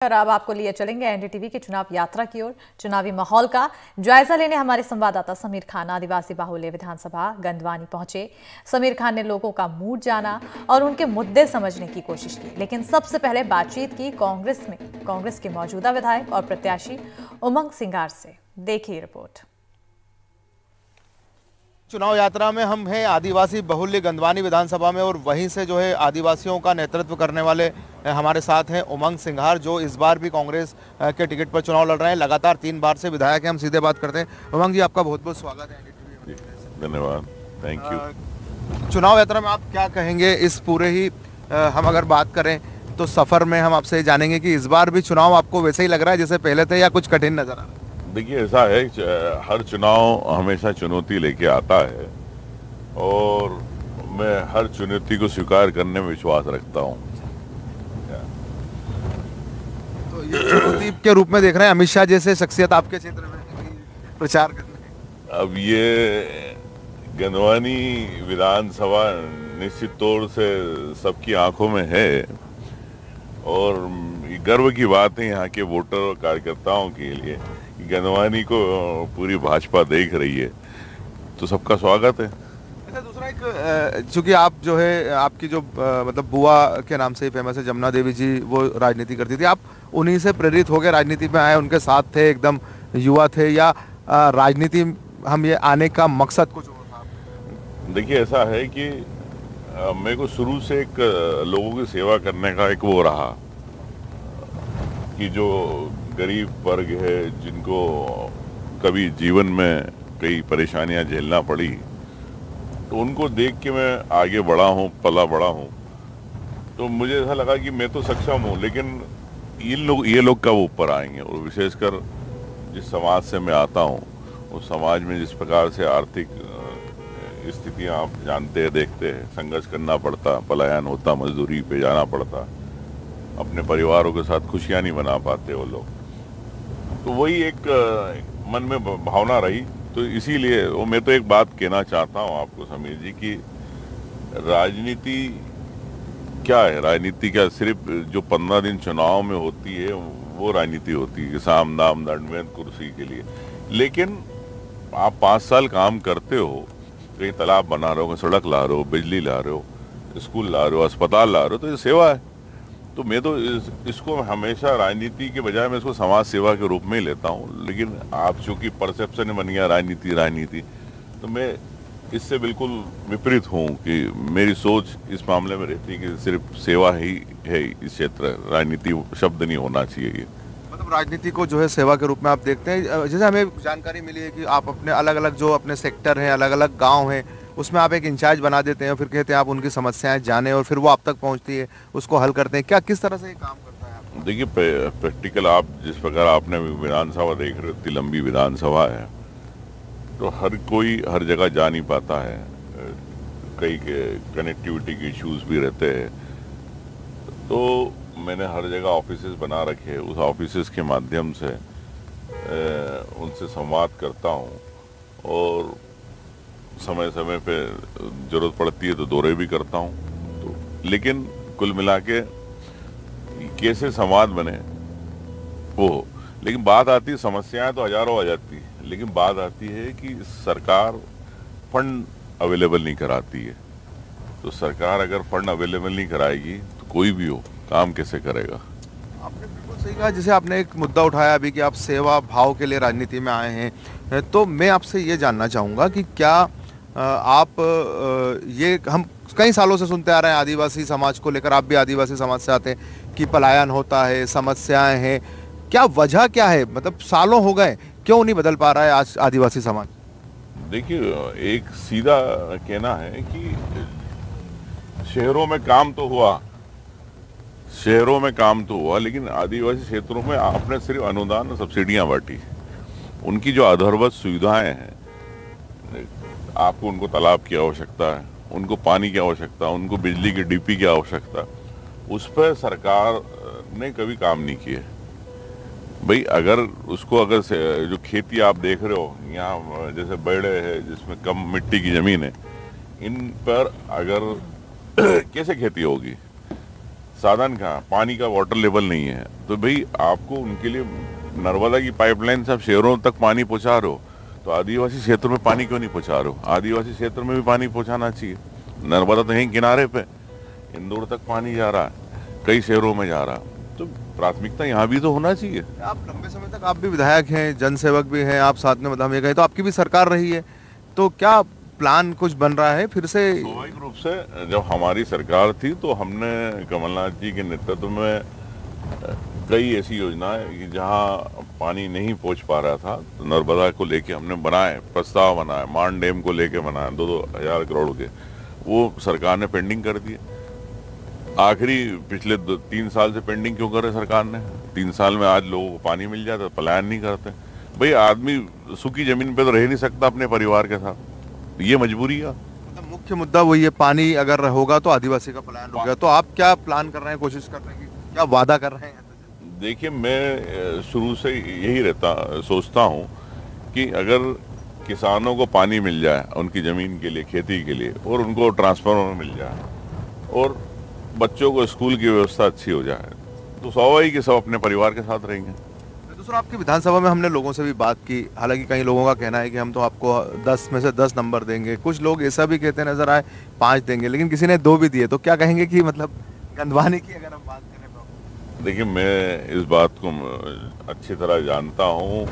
और अब आपको लिए चलेंगे एनडीटीवी की चुनाव यात्रा की ओर। चुनावी माहौल का जायजा लेने हमारे संवाददाता समीर खान आदिवासी बाहुल्य विधानसभा गंदवानी पहुंचे। समीर खान ने लोगों का मूड जाना और उनके मुद्दे समझने की कोशिश की, लेकिन सबसे पहले बातचीत की कांग्रेस के मौजूदा विधायक और प्रत्याशी उमंग सिंगार से। देखिए रिपोर्ट। चुनाव यात्रा में हम हैं आदिवासी बहुल्य गंदवानी विधानसभा में और वहीं से जो है आदिवासियों का नेतृत्व करने वाले हमारे साथ हैं उमंग सिंघार, जो इस बार भी कांग्रेस के टिकट पर चुनाव लड़ रहे हैं। लगातार 3 बार से विधायक हैं। हम सीधे बात करते हैं। उमंग जी, आपका बहुत बहुत स्वागत है। धन्यवाद, थैंक यू। चुनाव यात्रा में आप क्या कहेंगे इस पूरे ही हम अगर बात करें तो सफर में हम आपसे जानेंगे कि इस बार भी चुनाव आपको वैसे ही लग रहा है जैसे पहले थे या कुछ कठिन नजर आ रहा है? देखिए, ऐसा है, हर चुनाव हमेशा चुनौती लेके आता है और मैं हर चुनौती को स्वीकार करने में विश्वास रखता हूँ। तो ये चुनौती के रूप में देख रहे हैं अमित शाह जैसे शख्सियत आपके क्षेत्र में प्रचार करने? अब ये गंदवानी विधानसभा निश्चित तौर से सबकी आंखों में है और गर्व की बात है यहाँ के वोटर और कार्यकर्ताओं के लिए। गंदवानी को पूरी भाजपा देख रही है, तो सबका स्वागत है। अच्छा, दूसरा एक, चूंकि आप जो है आपकी जो मतलब बुआ के नाम से ही फेमस है, जमुना देवी जी, वो राजनीति करती थी। आप उन्हीं से प्रेरित होकर राजनीति में आए, उनके साथ थे, एकदम युवा थे, या राजनीति हम ये आने का मकसद कुछ और था? देखिए, ऐसा है कि मेरे को शुरू से एक लोगों की सेवा करने का एक वो रहा कि जो गरीब वर्ग है, जिनको कभी जीवन में कई परेशानियां झेलना पड़ी, तो उनको देख के मैं आगे बढ़ा हूँ, पला बड़ा हूँ। तो मुझे ऐसा लगा कि मैं तो सक्षम हूँ, लेकिन ये लोग कब ऊपर आएंगे। और विशेषकर जिस समाज से मैं आता हूँ, उस समाज में जिस प्रकार से आर्थिक स्थितियाँ आप जानते हैं, देखते हैं, संघर्ष करना पड़ता, पलायन होता, मजदूरी पे जाना पड़ता, अपने परिवारों के साथ खुशियाँ नहीं मना पाते वो लोग। तो वही एक मन में भावना रही। तो इसीलिए मैं तो एक बात कहना चाहता हूँ आपको समीर जी कि राजनीति क्या है। राजनीति क्या सिर्फ जो 15 दिन चुनाव में होती है वो राजनीति होती है, साम दाम दंड कुर्सी के लिए। लेकिन आप 5 साल काम करते हो, कहीं तालाब बना रहे हो, कहीं सड़क ला रहे हो, बिजली ला रहे हो, स्कूल ला रहे हो, अस्पताल ला रहे हो, तो ये सेवा है। तो मैं तो इसको हमेशा राजनीति के बजाय मैं इसको समाज सेवा के रूप में ही लेता हूँ। लेकिन आप चूंकि परसेप्शन बन गया राजनीति, तो मैं इससे बिल्कुल विपरीत हूँ कि मेरी सोच इस मामले में रहती है कि सिर्फ सेवा ही है इस क्षेत्र, राजनीति शब्द नहीं होना चाहिए। ये मतलब राजनीति को जो है सेवा के रूप में आप देखते हैं। जैसे हमें जानकारी मिली है कि आप अपने अलग अलग जो अपने सेक्टर हैं, अलग अलग गाँव हैं, उसमें आप एक इंचार्ज बना देते हैं, फिर कहते हैं आप उनकी समस्याएं जाने और फिर वो आप तक पहुंचती है, उसको हल करते हैं। क्या किस तरह से ये काम करता है आप? देखिए, प्रैक्टिकल आप जिस प्रकार आपने विधानसभा देख रहे हो, इतनी लंबी विधानसभा है, तो हर कोई हर जगह जा नहीं पाता है, कई कनेक्टिविटी के इश्यूज भी रहते हैं। तो मैंने हर जगह ऑफिसेज बना रखे, उस ऑफिसेज के माध्यम से उनसे संवाद करता हूँ और समय समय पे जरूरत पड़ती है तो दौरे भी करता हूँ। तो लेकिन कुल मिला के कैसे संवाद बने वो, लेकिन बात आती है, समस्याएं तो हजारों आ जाती है, लेकिन बात आती है कि सरकार फंड अवेलेबल नहीं कराती है। तो सरकार अगर फंड अवेलेबल नहीं कराएगी तो कोई भी हो काम कैसे करेगा। आपने बिल्कुल सही कहा। जैसे आपने एक मुद्दा उठाया अभी कि आप सेवा भाव के लिए राजनीति में आए हैं, तो मैं आपसे ये जानना चाहूँगा कि क्या आप ये हम कई सालों से सुनते आ रहे हैं आदिवासी समाज को लेकर, आप भी आदिवासी समाज से आते हैं, कि पलायन होता है, समस्याएं हैं, क्या वजह क्या है? मतलब सालों हो गए, क्यों नहीं बदल पा रहा है आज आदिवासी समाज? देखिए, एक सीधा कहना है कि शहरों में काम तो हुआ, लेकिन आदिवासी क्षेत्रों में आपने सिर्फ अनुदान और सब्सिडियां बांटी। उनकी जो आधारभूत सुविधाएं हैं, आपको उनको तालाब की आवश्यकता है, उनको पानी की आवश्यकता, उनको बिजली की डीपी की आवश्यकता, उस पर सरकार ने कभी काम नहीं किए। भाई अगर जो खेती आप देख रहे हो यहाँ, जैसे बेड़े है जिसमें कम मिट्टी की जमीन है, इन पर अगर कैसे खेती होगी? साधन कहाँ, पानी का वाटर लेवल नहीं है। तो भाई आपको उनके लिए नर्मदा की पाइपलाइन से आप शहरों तक पानी पहुंचा रहे हो, तो आदिवासी क्षेत्रों में पानी क्यों नहीं पहुंचा रहे हो? आदिवासी क्षेत्र में भी पानी पहुंचाना चाहिए। नर्मदा तो यहीं किनारे पे, इंदौर तक पानी जा रहा है, कई शहरों में जा रहा है, तो प्राथमिकता यहाँ भी तो होना चाहिए। आप लंबे समय तक आप भी विधायक हैं, जनसेवक भी हैं, आप साथ में, मतलब हम ये कहें तो आपकी भी सरकार रही है, तो क्या प्लान कुछ बन रहा है फिर से? स्वाभाविक रूप से जब हमारी सरकार थी तो हमने कमलनाथ जी के नेतृत्व में कई ऐसी योजनाएं कि जहां पानी नहीं पहुंच पा रहा था, तो नर्मदा को लेके हमने बनाए, प्रस्ताव बनाए, मान डैम को लेके बनाए 2-2 हजार करोड़ के, वो सरकार ने पेंडिंग कर दिए। आखिरी पिछले 3 साल से पेंडिंग क्यों कर रहे सरकार ने? 3 साल में आज लोगों को पानी मिल जाता, पलायन नहीं करते। भाई आदमी सूखी जमीन पे तो रह नहीं सकता अपने परिवार के साथ, ये मजबूरी है। मतलब मुख्य मुद्दा वही है, पानी अगर होगा तो आदिवासी का पलायन होगा। तो आप क्या प्लान कर रहे हैं, कोशिश कर रहे हैं, क्या वादा कर रहे हैं? देखिए, मैं शुरू से यही सोचता हूँ कि अगर किसानों को पानी मिल जाए उनकी ज़मीन के लिए, खेती के लिए, और उनको ट्रांसफार्मर मिल जाए, और बच्चों को स्कूल की व्यवस्था अच्छी हो जाए, तो स्वाभाविक ही सब अपने परिवार के साथ रहेंगे। दूसरा, आपकी विधानसभा में हमने लोगों से भी बात की, हालांकि कई लोगों का कहना है कि हम तो आपको 10 में से 10 नंबर देंगे, कुछ लोग ऐसा भी कहते नजर आए 5 देंगे, लेकिन किसी ने 2 भी दिए, तो क्या कहेंगे कि मतलब गंधवानी की अगर हम बात करें तो? देखिए, मैं इस बात को अच्छी तरह जानता हूँ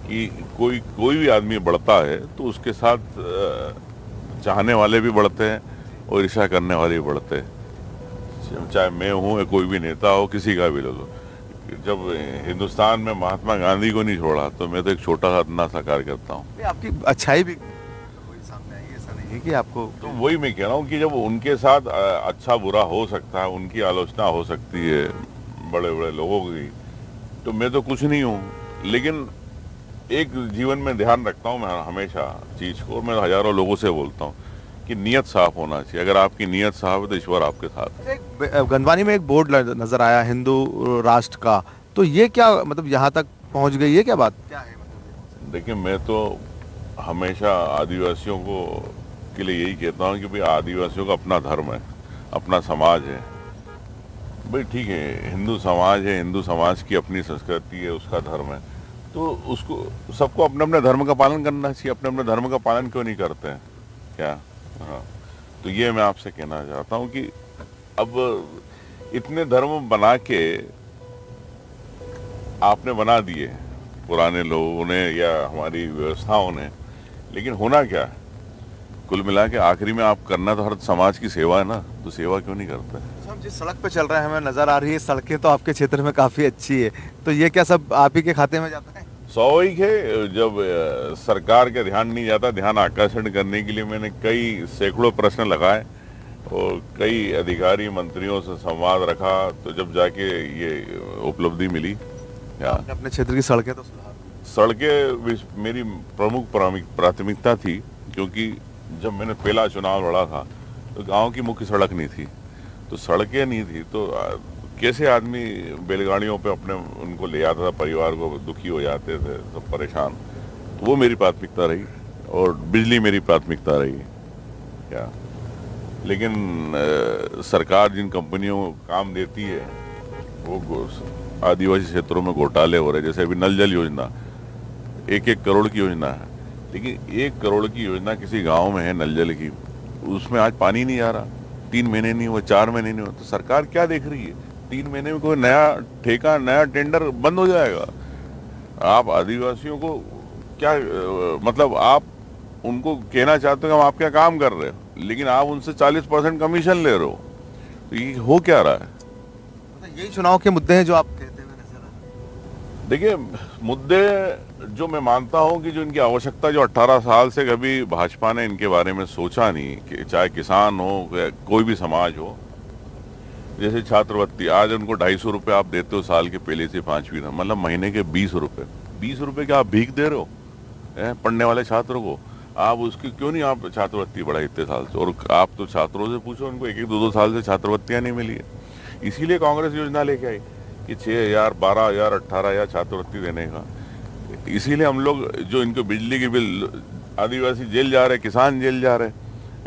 कि कोई भी आदमी बढ़ता है तो उसके साथ चाहने वाले भी बढ़ते हैं और ईर्ष्या करने वाले भी बढ़ते हैं। चाहे मैं हूँ या कोई भी नेता हो, किसी का भी ले लो। जब हिंदुस्तान में महात्मा गांधी को नहीं छोड़ा, तो मैं तो एक छोटा सा अपना सा कार्यकर्ता हूँ। आपकी अच्छाई भी कोई सामने आई, ऐसा नहीं है कि आपको, तो वही मैं कह रहा हूँ कि जब उनके साथ अच्छा बुरा हो सकता है, उनकी आलोचना हो सकती है बड़े बड़े लोगों की, तो मैं तो कुछ नहीं हूँ। लेकिन एक जीवन में ध्यान रखता हूँ मैं हमेशा चीज को, मैं हजारों लोगों से बोलता हूँ कि नियत साफ होना चाहिए। अगर आपकी नियत साफ है तो ईश्वर आपके साथ है। गंधवानी में एक बोर्ड नजर आया हिंदू राष्ट्र का, तो ये क्या मतलब यहाँ तक पहुँच गई, ये क्या बात क्या है? मतलब देखिए, मैं तो हमेशा आदिवासियों को के लिए यही कहता हूँ कि भाई आदिवासियों का अपना धर्म है, अपना समाज है। भाई ठीक है, हिंदू समाज है, हिंदू समाज की अपनी संस्कृति है, उसका धर्म है, तो उसको सबको अपने अपने धर्म का पालन करना चाहिए। अपने अपने धर्म का पालन क्यों नहीं करते हैं क्या? हाँ, तो ये मैं आपसे कहना चाहता हूँ कि अब इतने धर्म बना के आपने बना दिए पुराने लोगों ने या हमारी व्यवस्थाओं ने, लेकिन होना क्या है? कुल मिला के आखिरी में आप करना तो हर समाज की सेवा है ना, तो सेवा क्यों नहीं करते? हम जिस सड़क पे चल रहे हैं, हमें नजर आ रही है सड़कें तो आपके क्षेत्र में काफी अच्छी है, तो ये क्या सब आप ही के खाते में जाता है? स्वाभाविक है, जब सरकार का ध्यान नहीं जाता, ध्यान आकर्षण करने के लिए मैंने कई सैकड़ों प्रश्न लगाए और कई अधिकारी मंत्रियों से संवाद रखा, तो जब जाके ये उपलब्धि मिली। अपने क्षेत्र की सड़कें तो सुधार? सड़कें मेरी प्रमुख प्राथमिकता थी, क्योंकि जब मैंने पहला चुनाव लड़ा था तो गांव की मुख्य सड़क नहीं थी, तो सड़कें नहीं थी, तो कैसे आदमी बैलगाड़ियों पे अपने उनको ले आता था, परिवार को दुखी हो जाते थे, सब परेशान। तो वो मेरी प्राथमिकता रही, और बिजली मेरी प्राथमिकता रही क्या। लेकिन सरकार जिन कंपनियों को काम देती है वो आदिवासी क्षेत्रों में घोटाले हो रहे। जैसे अभी नल जल योजना 1-1 करोड़ की योजना है, लेकिन 1 करोड़ की योजना किसी गांव में है नल जल की, उसमें आज पानी नहीं आ रहा, 3 महीने नहीं हुए, 4 महीने नहीं हुए, तो सरकार क्या देख रही है? 3 महीने में कोई नया ठेका, नया टेंडर बंद हो जाएगा। आप आदिवासियों को क्या मतलब, आप उनको कहना चाहते हो कि हम आपका काम कर रहे हो, लेकिन आप उनसे 40% कमीशन ले रहे हो, तो ये हो क्या रहा है? मतलब यही चुनाव के मुद्दे हैं जो आप कहते हुए नजर आ रहे हैं? देखिए, मुद्दे जो मैं मानता हूं कि जो इनकी आवश्यकता, जो 18 साल से कभी भाजपा ने इनके बारे में सोचा नहीं, कि चाहे किसान हो या कोई भी समाज हो। जैसे छात्रवृत्ति, आज उनको 250 रुपये आप देते हो साल के पहले से 5वीं तक, मतलब महीने के 20 रुपये। 20 रुपये क्या आप भीख दे रहे हो पढ़ने वाले छात्रों को? आप उसकी क्यों नहीं आप छात्रवृत्ति बढ़ाई इतने साल से? और आप तो छात्रों से पूछो, उनको 1-1, 2-2 साल से छात्रवृत्तियाँ नहीं मिली है। इसीलिए कांग्रेस योजना लेके आई कि 6,000, 12,000, 18,000 छात्रवृत्ति देने का। इसीलिए हम लोग जो इनको बिजली की बिल, आदिवासी जेल जा रहे, किसान जेल जा रहे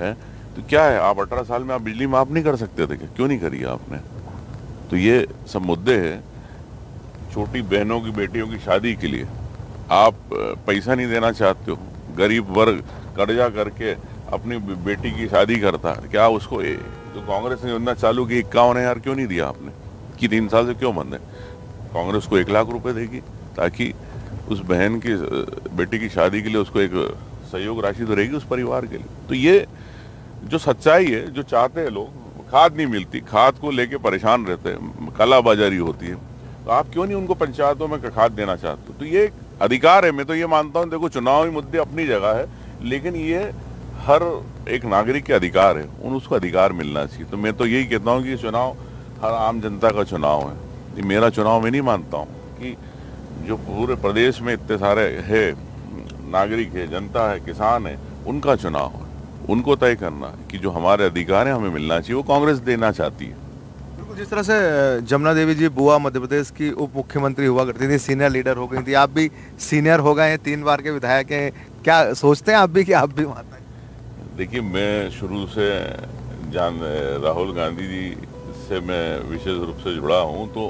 हैं, तो क्या है, आप 18 साल में आप बिजली माफ नहीं कर सकते थे? क्यों नहीं करी आपने? तो ये सब मुद्दे हैं। छोटी बहनों की बेटियों की शादी के लिए आप पैसा नहीं देना चाहते हो, गरीब वर्ग कर्जा करके अपनी बेटी की शादी करता है, क्या उसको जो कांग्रेस ने योजना चालू की 51,000 क्यों नहीं दिया आपने, कि 3 साल से क्यों बंद है? कांग्रेस को 1 लाख रुपए देगी ताकि उस बहन की बेटी की शादी के लिए उसको एक सहयोग राशि तो रहेगी उस परिवार के लिए। तो ये जो सच्चाई है, जो चाहते हैं लोग, खाद नहीं मिलती, खाद को लेके परेशान रहते हैं, कालाबाजारी होती है, तो आप क्यों नहीं उनको पंचायतों में खाद देना चाहते हो? तो ये एक अधिकार है। मैं तो ये मानता हूँ, देखो चुनावी मुद्दे अपनी जगह है, लेकिन ये हर एक नागरिक के अधिकार है, उसको अधिकार मिलना चाहिए। तो मैं तो यही कहता हूँ कि चुनाव हर आम जनता का चुनाव है, ये मेरा चुनाव मैं नहीं मानता हूँ कि जो पूरे प्रदेश में इतने सारे है नागरिक है, जनता है, किसान है, उनका चुनाव है, उनको तय करना है कि जो हमारे अधिकार है हमें मिलना चाहिए, वो कांग्रेस देना चाहती है। जिस तरह से जमुना देवी जी बुआ मध्य प्रदेश की उप मुख्यमंत्री हुआ करती थी, सीनियर लीडर हो गई थी, आप भी सीनियर हो गए हैं, 3 बार के विधायक हैं, क्या सोचते हैं आप भी कि आप भी वहाँ तक? देखिए, मैं शुरू से राहुल गांधी जी से मैं विशेष रूप से जुड़ा हूँ, तो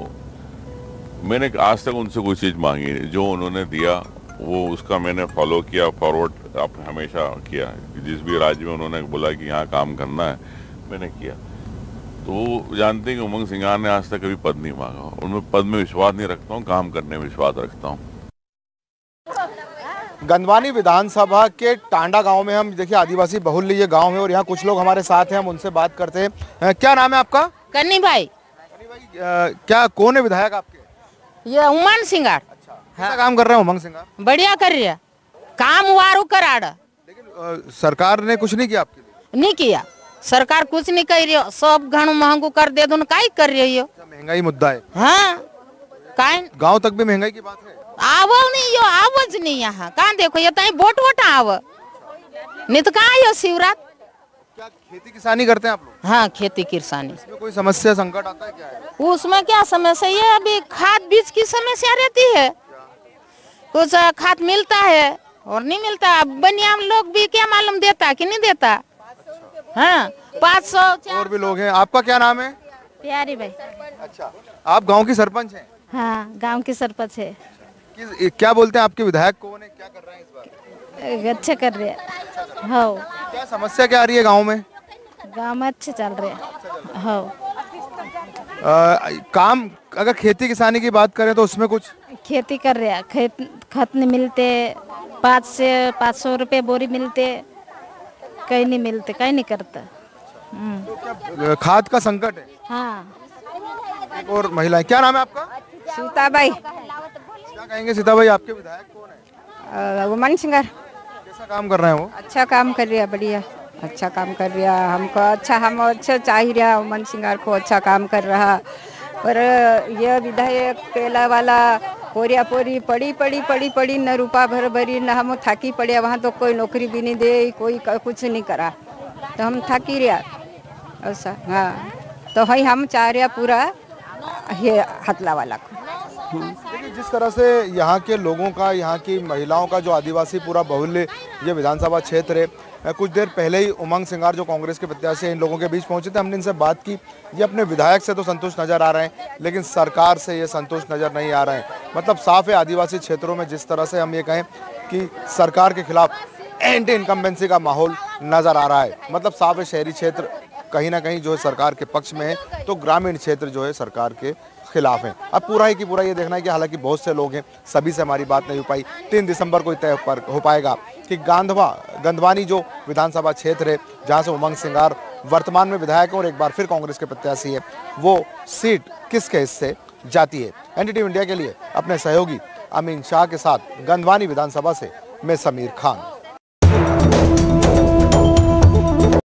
मैंने आज तक उनसे कोई चीज़ मांगी नहीं। जो उन्होंने दिया वो उसका मैंने फॉलो किया, फॉरवर्ड आप हमेशा किया। जिस भी राज्य में उन्होंने बोला कि यहाँ काम करना है, मैंने किया। तो वो जानते हैं कि उमंग सिंगार ने आज तक कभी पद नहीं मांगा, उनमें पद में विश्वास नहीं रखता हूँ, काम करने में विश्वास रखता हूँ। गंधवानी विधानसभा के टांडा गांव में हम देखिए आदिवासी बहुल्य ये गांव है और यहाँ कुछ लोग हमारे साथ हैं, हम उनसे बात करते हैं। क्या नाम है आपका? कन्नी भाई। क्या कौन है विधायक आपके? ये उमंग सिंगार। अच्छा, कैसा काम कर रहे हैं उमंग सिंगार? बढ़िया कर रही है काम, वारू कराड़। लेकिन सरकार ने कुछ नहीं किया आपके लिए? नहीं किया, सरकार कुछ नहीं कर रही है, सब घणु महंगू कर दे दो, काई कर रही हो? महंगाई मुद्दा है। हाँ, काई गांव तक भी महंगाई की बात है। आवो नहीं यो, आवज नहीं यहाँ, कहाँ देखो ये ताई बोट आव नहीं तो कहाँ यो शिवरात। क्या खेती किसानी करते हैं आप लोग? हाँ, खेती किसानी। इसमें कोई समस्या संकट आता है क्या है? उसमें क्या समस्या है, अभी खाद बीज की समस्या रहती है, कुछ खाद मिलता है और नहीं मिलता। बनिया लोग भी क्या मालूम देता कि नहीं देता। हाँ, 500 और भी लोग हैं। आपका क्या नाम है? प्यारी भाई। अच्छा, आप गांव की सरपंच हैं? हाँ, गांव की सरपंच है। क्या बोलते हैं आपके विधायक कौन है, क्या कर रहे हैं इस बार? अच्छे कर रहे हैं। हाँ, क्या समस्या क्या आ रही है गांव में? गांव में अच्छे चल रहे हैं। हाँ, काम अगर खेती किसानी की बात करें तो उसमें कुछ खेती कर रहे हैं, खत नहीं मिलते, 5 से 500 रुपए बोरी मिलते, कहीं नहीं मिलते, कहीं नहीं करता। तो खाद का संकट है। हाँ। एक और महिलाएं, क्या नाम है आपका? सीताबाई। क्या कहेंगे सीताबाई, आपके विधायक कौन है? उमंग सिंगार। कैसा काम कर रहे हैं वो? अच्छा काम कर रही है, बढ़िया अच्छा काम कर रहा है। हमको हम अच्छा चाह रहा, उमंग सिंगार को अच्छा काम कर रहा। पर यह विधायक पहला वाला पोरिया पोरी पड़ी न रुपा भरी न हम थाकी पड़े, वहाँ तो कोई नौकरी भी नहीं दे, कोई कुछ नहीं करा, तो हम थाकी रहा ऐसा। हाँ, तो वही हम चाह रहे पूरा ये हतला वाला को। देखिए, जिस तरह से यहाँ के लोगों का, यहाँ की महिलाओं का जो आदिवासी पूरा बहुल्य ये विधानसभा क्षेत्र है, कुछ देर पहले ही उमंग सिंगार जो कांग्रेस के प्रत्याशी हैं इन लोगों के बीच पहुंचे थे, हमने इनसे बात की। ये अपने विधायक से तो संतुष्ट नजर आ रहे हैं, लेकिन सरकार से ये संतुष्ट नजर नहीं आ रहे हैं। मतलब साफ है, आदिवासी क्षेत्रों में जिस तरह से हम ये कहें कि सरकार के खिलाफ एंटी इनकम्बेंसी का माहौल नजर आ रहा है। मतलब साफ है, शहरी क्षेत्र कहीं ना कहीं जो है सरकार के पक्ष में है, तो ग्रामीण क्षेत्र जो है सरकार के खिलाफ है। अब पूरा ही की पूरा ये देखना है कि हालांकि बहुत से लोग हैं, सभी से हमारी बात नहीं हो पाई। 3 दिसंबर को तय हो पाएगा कि गंधवानी जो विधानसभा क्षेत्र है जहां से उमंग सिंगार वर्तमान में विधायक है और एक बार फिर कांग्रेस के प्रत्याशी है, वो सीट किसके हिस्से जाती है। एनडीटीवी इंडिया के लिए अपने सहयोगी अमीन शाह के साथ गंधवानी विधानसभा से मैं समीर खान।